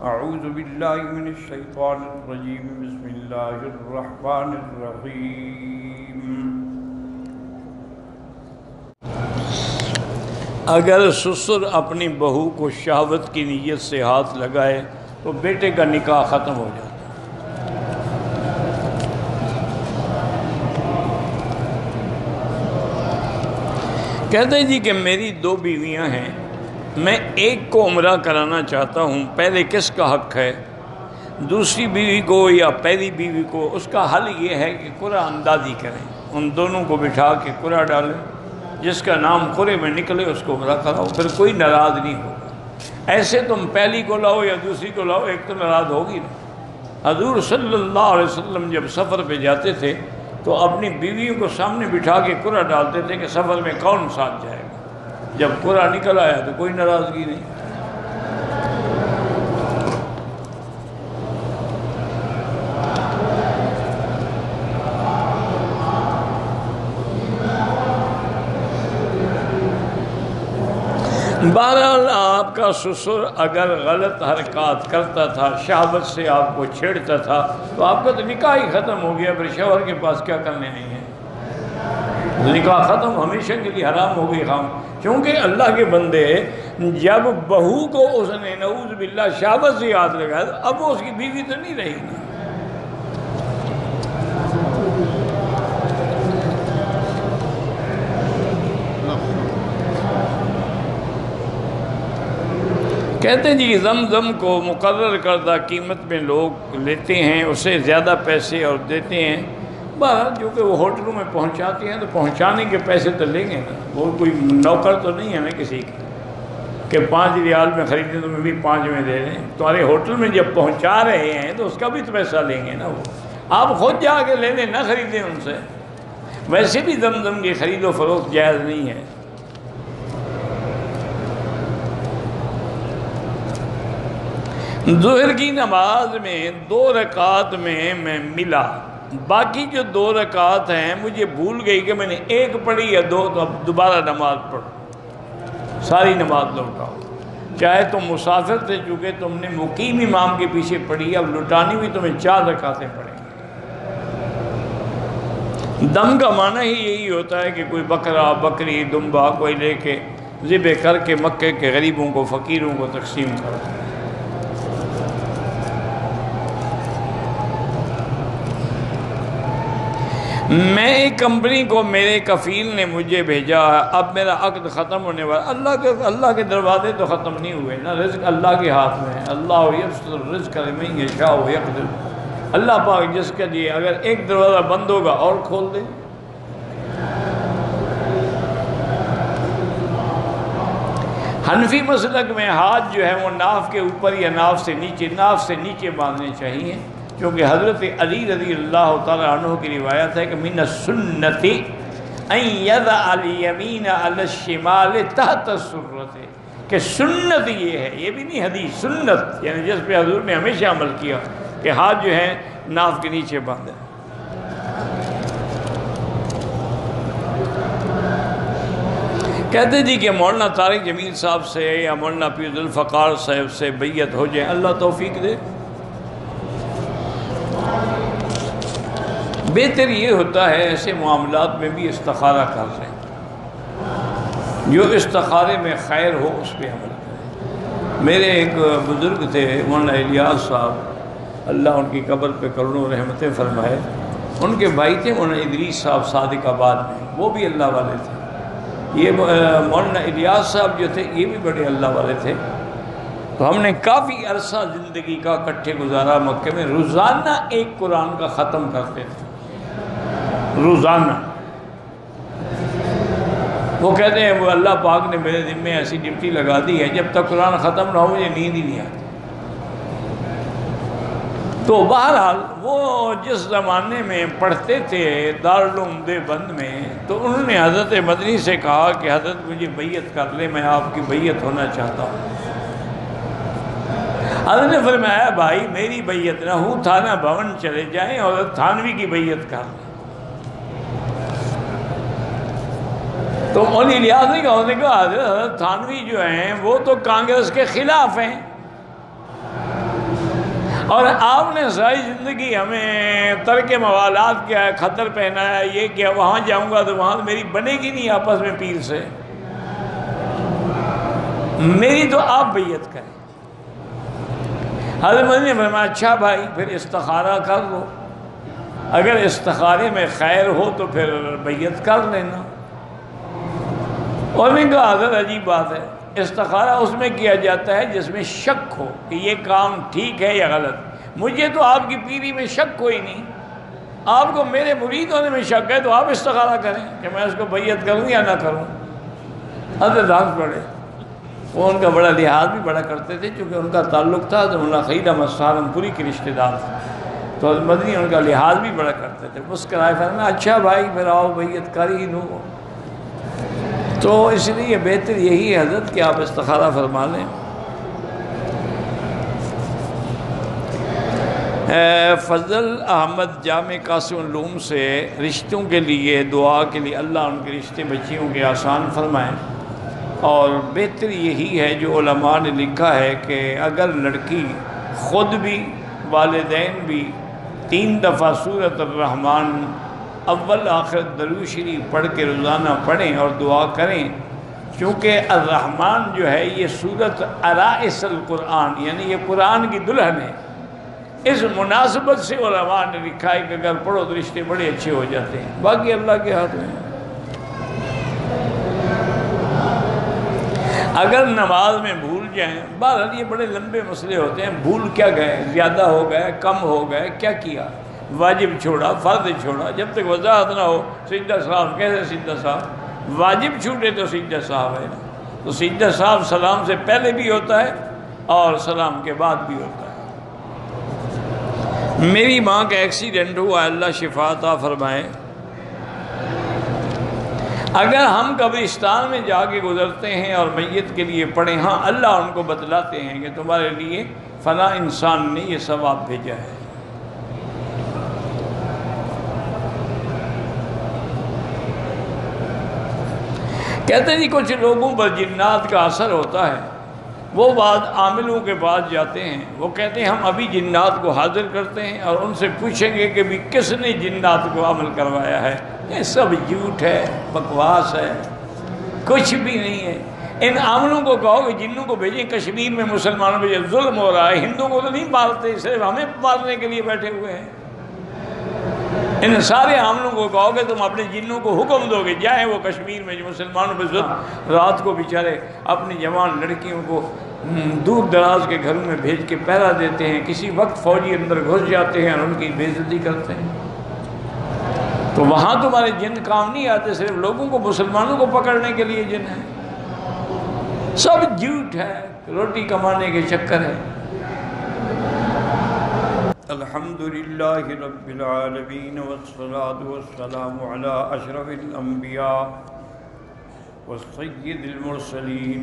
اعوذ باللہ من الشیطان الرجیم بسم اللہ الرحمن الرحیم۔ اگر سسر اپنی بہو کو شہوت کی نیت سے ہاتھ لگائے تو بیٹے کا نکاح ختم ہو جاتا ہے۔ کہتے ہیں جی کہ میری 2 بیویاں ہیں، میں ایک کو عمرہ کرانا چاہتا ہوں، پہلے کس کا حق ہے، دوسری بیوی کو یا پہلی بیوی کو؟ اس کا حل یہ ہے کہ قرعہ اندازی کریں، ان دونوں کو بٹھا کے قرعہ ڈالیں، جس کا نام قرعے میں نکلے اس کو عمرہ کراؤ، پھر کوئی ناراض نہیں ہوگا۔ ایسے تم پہلی کو لاؤ یا دوسری کو لاؤ، ایک تو ناراض ہوگی نا۔ حضور صلی اللہ علیہ وسلم جب سفر پہ جاتے تھے تو اپنی بیویوں کو سامنے بٹھا کے قرعہ ڈالتے تھے کہ سفر میں کون ساتھ جائے گا۔ جب قرعہ نکل آیا تو کوئی ناراضگی نہیں۔ بہرحال آپ کا سسر اگر غلط حرکات کرتا تھا، شہوت سے آپ کو چھیڑتا تھا، تو آپ کا تو نکاح ہی ختم ہو گیا، پھر شوہر کے پاس کیا کرنے آئی ہیں؟ نکاح ختم، ہمیشہ کے لیے حرام ہو گئی خام۔ کیونکہ اللہ کے بندے جب بہو کو اس نے نعوذ باللہ شہوت سے ہاتھ لگایا، اب وہ اس کی بیوی تو نہیں رہی نا۔ کہتے ہیں جی زمزم کو مقرر کردہ قیمت میں لوگ لیتے ہیں، اسے زیادہ پیسے اور دیتے ہیں۔ بہرحال جو کہ وہ ہوٹلوں میں پہنچاتے ہیں تو پہنچانے کے پیسے تو لیں گے نا، وہ کوئی نوکر تو نہیں ہے نا کسی کی کہ 5 ریال میں خریدیں تو میں بھی 5 میں دے دیں۔ تمہارے ہوٹل میں جب پہنچا رہے ہیں تو اس کا بھی تو پیسہ لیں گے نا وہ۔ آپ خود جا کے لے لیں، نہ خریدیں ان سے۔ ویسے بھی زمزم کی خرید و فروخت جائز نہیں ہے۔ ظہر کی نماز میں 2 رکعت میں ملا، باقی جو 2 رکعت ہیں مجھے بھول گئی کہ میں نے 1 پڑھی یا 2، تو اب دوبارہ نماز پڑھو، ساری نماز لوٹاؤ۔ چاہے تم مسافر تھے، چونکہ تم نے مقیم امام کے پیچھے پڑھی، اب لٹانی بھی تمہیں 4 رکعتیں پڑھیں۔ دم کا معنی ہی یہی ہوتا ہے کہ کوئی بکرا، بکری، دمبا کوئی لے کے ذبح کر کے مکے کے غریبوں کو، فقیروں کو تقسیم کرو۔ میں ایک کمپنی کو میرے کفیل نے مجھے بھیجا ہے، اب میرا عقد ختم ہونے والا۔ اللہ کے دروازے تو ختم نہیں ہوئے نا، رزق اللہ کے ہاتھ میں ہے۔ اللہ یبسط الرزق لمن یشاء ویقدر، اللہ پاک جس کے لیے اگر ایک دروازہ بند ہوگا اور کھول دے۔ حنفی مسلک میں ہاتھ جو ہے وہ ناف کے اوپر یا ناف سے نیچے باندھنے چاہیے، کیونکہ حضرت علی رضی اللہ تعالیٰ عنہ کی روایت ہے کہ من السنت ان یضع الیمین علی الشمال تحت السرۃ، کہ سنت یہ ہے، یہ بھی نہیں حدیث، سنت یعنی جس پہ حضور نے ہمیشہ عمل کیا کہ ہاتھ جو ہے ناف کے نیچے باندھے۔ کہتے جی کہ مولانا طارق جمیل صاحب سے یا مولانا پیر ذوالفقار صاحب سے بیعت ہو جائے، اللہ توفیق دے۔ بہتر یہ ہوتا ہے ایسے معاملات میں بھی استخارہ کر لیں، جو استخارے میں خیر ہو اس پہ عمل کریں۔ میرے ایک بزرگ تھے مولانا الیاس صاحب، اللہ ان کی قبر پہ کروڑوں رحمتیں فرمائے، ان کے بھائی تھے مولانا ادریس صاحب صادق آباد میں، وہ بھی اللہ والے تھے۔ یہ مولانا الیاس صاحب جو تھے یہ بھی بڑے اللہ والے تھے۔ تو ہم نے کافی عرصہ زندگی کا اکٹھے گزارا مکے میں، روزانہ ایک قرآن کا ختم کرتے تھے، روزانہ۔ وہ کہتے ہیں وہ اللہ پاک نے میرے دل میں ایسی ڈیوٹی لگا دی ہے، جب تک قرآن ختم نہ ہو مجھے نیند ہی نہیں آتی۔ تو بہرحال وہ جس زمانے میں پڑھتے تھے دارالعلوم دیوبند میں، تو انہوں نے حضرت مدنی سے کہا کہ حضرت مجھے بیعت کر لے، میں آپ کی بیعت ہونا چاہتا ہوں۔ حضرت نے فرمایا بھائی میری بیعت نہ ہو، تھانہ بھون چلے جائیں اور تھانوی کی بیعت کر لیں۔ تو مولانا الیاس نے کہا حضرت تھانوی جو ہیں وہ تو کانگریس کے خلاف ہیں، اور آپ نے ساری زندگی ہمیں ترک موالات کیا ہے، خطر پہنایا، یہ کیا، وہاں جاؤں گا تو وہاں میری بنے گی نہیں آپس میں پیر سے، میری تو آپ بیعت کریں۔ حضرت مدنی نے فرمایا اچھا بھائی پھر استخارہ کر لو، اگر استخارے میں خیر ہو تو پھر بیعت کر لینا۔ اور میں نے کہا حضرت عجیب بات ہے، استخارہ اس میں کیا جاتا ہے جس میں شک ہو کہ یہ کام ٹھیک ہے یا غلط۔ مجھے تو آپ کی پیری میں شک کوئی نہیں، آپ کو میرے مرید ہونے میں شک ہے، تو آپ استخارہ کریں کہ میں اس کو بیعت کروں یا نہ کروں۔ حضرت ہنس پڑے۔ وہ ان کا بڑا لحاظ بھی بڑا کرتے تھے، چونکہ ان کا تعلق تھا تو مولانا خلیل احمد سہارنپوری کے رشتہ دار تھے، تو حضرت مدنی ان کا لحاظ بھی بڑا کرتے تھے۔ مسکرائے فرمایا اچھا بھائی پھر آؤ بیعت کر ہی لو۔ تو اس لیے بہتر یہی ہے حضرت کہ آپ استخارہ فرما لیں۔ فضل احمد جامع قاسم العلوم سے رشتوں کے لیے دعا کے لیے اللہ ان کے رشتے بچیوں کے آسان فرمائیں، اور بہتر یہی ہے جو علماء نے لکھا ہے کہ اگر لڑکی خود بھی والدین بھی 3 دفعہ سورۃ الرحمن اول آخر درود شریف پڑھ کے روزانہ پڑھیں اور دعا کریں، چونکہ الرحمن جو ہے یہ سورۃ عرائس القرآن، یعنی یہ قرآن کی دلہن ہے، اس مناسبت سے علماء نے لکھا ہے کہ اگر پڑھو تو رشتے بڑے اچھے ہو جاتے ہیں، باقی اللہ کے ہاتھ میں ہے۔ اگر نماز میں بھول جائیں، بہرحال یہ بڑے لمبے مسئلے ہوتے ہیں، بھول کیا گئے، زیادہ ہو گئے، کم ہو گئے، کیا کیا، واجب چھوڑا، فرض چھوڑا، جب تک وضاحت نہ ہو سجدہ صاحب کیسے سجدہ صاحب، واجب چھوٹے تو سجدہ صاحب ہے، تو سجدہ صاحب سلام سے پہلے بھی ہوتا ہے اور سلام کے بعد بھی ہوتا ہے۔ میری ماں کا ایکسیڈنٹ ہوا، اللہ شفا عطا فرمائے۔ اگر ہم قبرستان میں جا کے گزرتے ہیں اور میت کے لیے پڑھیں، ہاں اللہ ان کو بتلاتے ہیں کہ تمہارے لیے فلاں انسان نے یہ ثواب بھیجا ہے۔ کہتے ہیں جی کچھ لوگوں پر جنات کا اثر ہوتا ہے، وہ بعد عاملوں کے پاس جاتے ہیں، وہ کہتے ہیں ہم ابھی جنات کو حاضر کرتے ہیں اور ان سے پوچھیں گے کہ بھی کس نے جنات کو عمل کروایا ہے۔ یہ سب جھوٹ ہے، بکواس ہے، کچھ بھی نہیں ہے۔ ان عاملوں کو کہو کہ جنوں کو بھیجیں، کشمیر میں مسلمانوں پہ جو ظلم ہو رہا ہے، ہندوؤں کو تو نہیں مارتے، صرف ہمیں مارنے کے لیے بیٹھے ہوئے ہیں۔ ان سارے عاملوں کو کہو کہ تم اپنے جنوں کو حکم دو کہ جائیں وہ کشمیر میں جو مسلمانوں پہ ظلم، رات کو بیچارے اپنی جوان لڑکیوں کو دور دراز کے گھروں میں بھیج کے پہرا دیتے ہیں، کسی وقت فوجی اندر گھس جاتے ہیں اور ان کی بے عزتی کرتے ہیں، تو وہاں تمہارے جن کام نہیں آتے، صرف لوگوں کو، مسلمانوں کو پکڑنے کے لیے جن ہے۔ سب جھوٹ ہے، روٹی کمانے کے چکر ہے۔ الحمدللہ رب العالمین والصلاة والسلام علی اشرف الانبیاء والسید المرسلین